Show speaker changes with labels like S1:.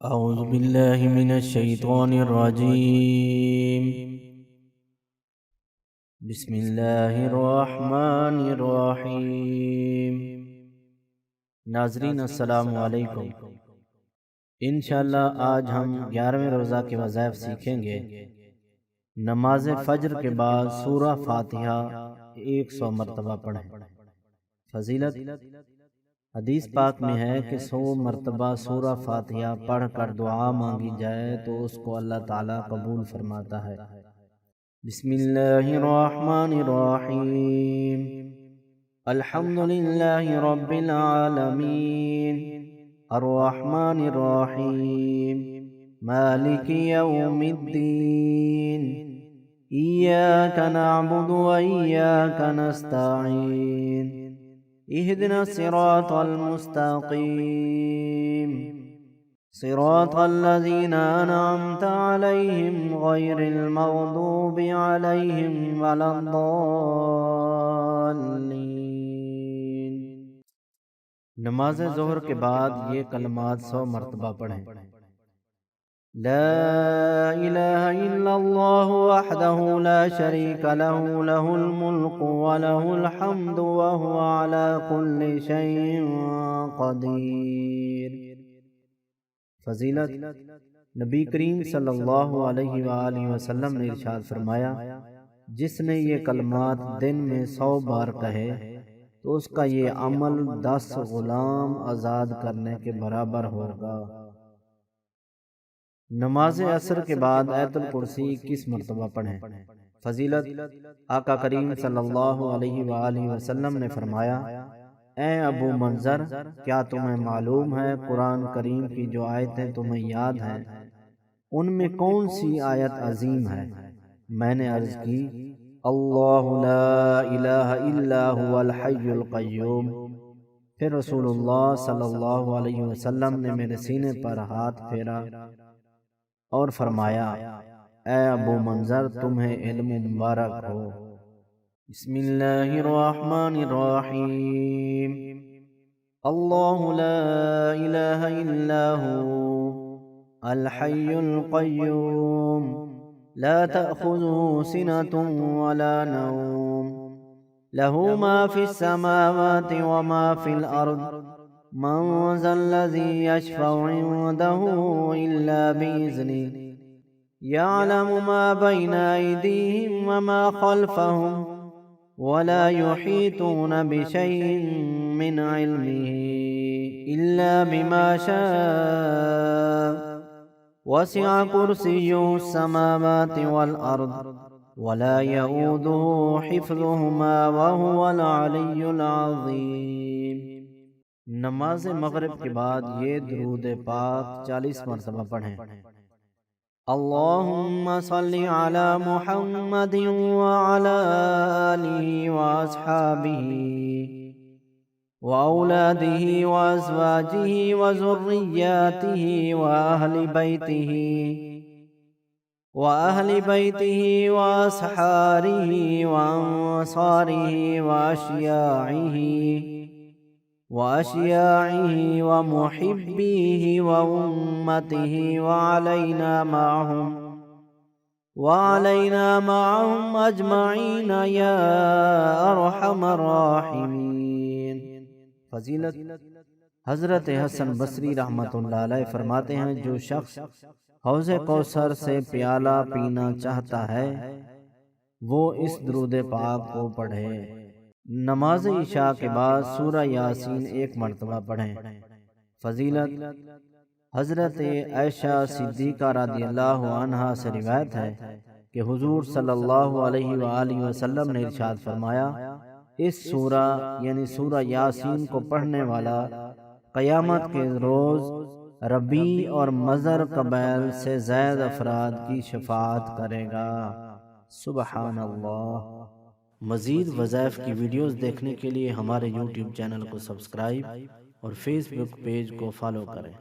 S1: أعوذ بالله من الشيطان الرجيم. بسم الله الرحمن الرحیم. ناظرین السلام علیکم. انشاءاللہ آج ہم 11ویں روزہ کے وظائف سیکھیں گے. نماز فجر کے بعد سورہ فاتحہ 100 مرتبہ پڑھیں. فضیلت: حدیث پاک میں ہے کہ 100 مرتبہ سورہ فاتحہ پڑھ کر دعا مانگی جائے تو اس کو اللہ تعالیٰ قبول فرماتا ہے. بسم اللہ الرحمن الرحیم. الحمد للہ رب العالمین الرحمن الرحیم مالک یوم الدین ایاک نعبد و ایاک نستعین اهدنا الصراط المستقيم صراط الذين أنعمت عليهم غير المغضوب عليهم ولا الضالين. نماز ظہر کے بعد یہ کلمات 100 مرتبہ پڑھیں. لا الہ الا اللہ وحدہ لا شریک له له الملک وله الحمد وهو على كل شيء قدیر. فضیلت: نبی کریم صلی اللہ علیہ وآلہ وسلم نے ارشاد فرمایا، جس نے یہ کلمات دن میں 100 بار کہے تو اس کا یہ عمل 10 غلام آزاد کرنے کے برابر ہوگا. نماز عصر کے بعد آیت الکرسی 21 مرتبہ پڑھیں. فضیلت: آقا کریم صلی اللہ علیہ وآلہ وسلم نے فرمایا، اے ابو منظر، کیا تمہیں معلوم ہے قرآن کریم کی جو آیتیں تمہیں یاد ہیں ان میں کون سی آیت عظیم ہے؟ میں نے عرض کی، اللہ لا الہ الا هو الحی القیوم. پھر رسول اللہ صلی اللہ علیہ وسلم نے میرے سینے پر ہاتھ پھیرا اور فرمایا، اے ابو منظر، تمہیں علم مبارک ہو. بسم اللہ الرحمن الرحیم. اللہ لا الہ الا هو الحی القیوم لا تأخذه سنة ولا نوم له ما في السماوات وما في الأرض من ذا الذي يشفع عنده إلا بإذنه يعلم ما بين أيديهم وما خلفهم ولا يحيطون بشيء من علمه إلا بما شاء وسع كرسيه السماوات والأرض ولا يؤوده حفظهما وهو العلي العظيم. نماز مغرب کے بعد یہ درود پاک 40 مرتبہ پڑھیں. اللہم صل علی محمد وعلی آلہ واصحابہ وأولادہ وازواجہ وذریاتہ وأہل بیتہ وأصحارہ وأنصارہ وأشیاعہ ومحبیہ وأمتہ وعلینا معہم اجمعین یا ارحم الراحمین. فضیلت: حضرت حسن بصری رحمۃ اللہ علیہ فرماتے ہیں، جو شخص حوض کوثر سے پیالہ پینا چاہتا ہے وہ اس درود پاک کو پڑھے. نماز عشاء کے بعد سورہ یاسین 1 مرتبہ پڑھیں. فضیلت: حضرت عائشہ صدیقہ رضی اللہ عنہا سے روایت ہے کہ حضور صلی اللہ علیہ وآلہ وسلم نے ارشاد فرمایا، اس سورہ یعنی سورہ یاسین کو پڑھنے والا قیامت کے روز ربیع اور مضر قبائل سے زائد افراد کی شفاعت کرے گا. سبحان اللہ. مزید وظائف کی ویڈیوز دیکھنے کے لیے ہمارے یوٹیوب چینل کو سبسکرائب اور فیس بک پیج کو فالو کریں.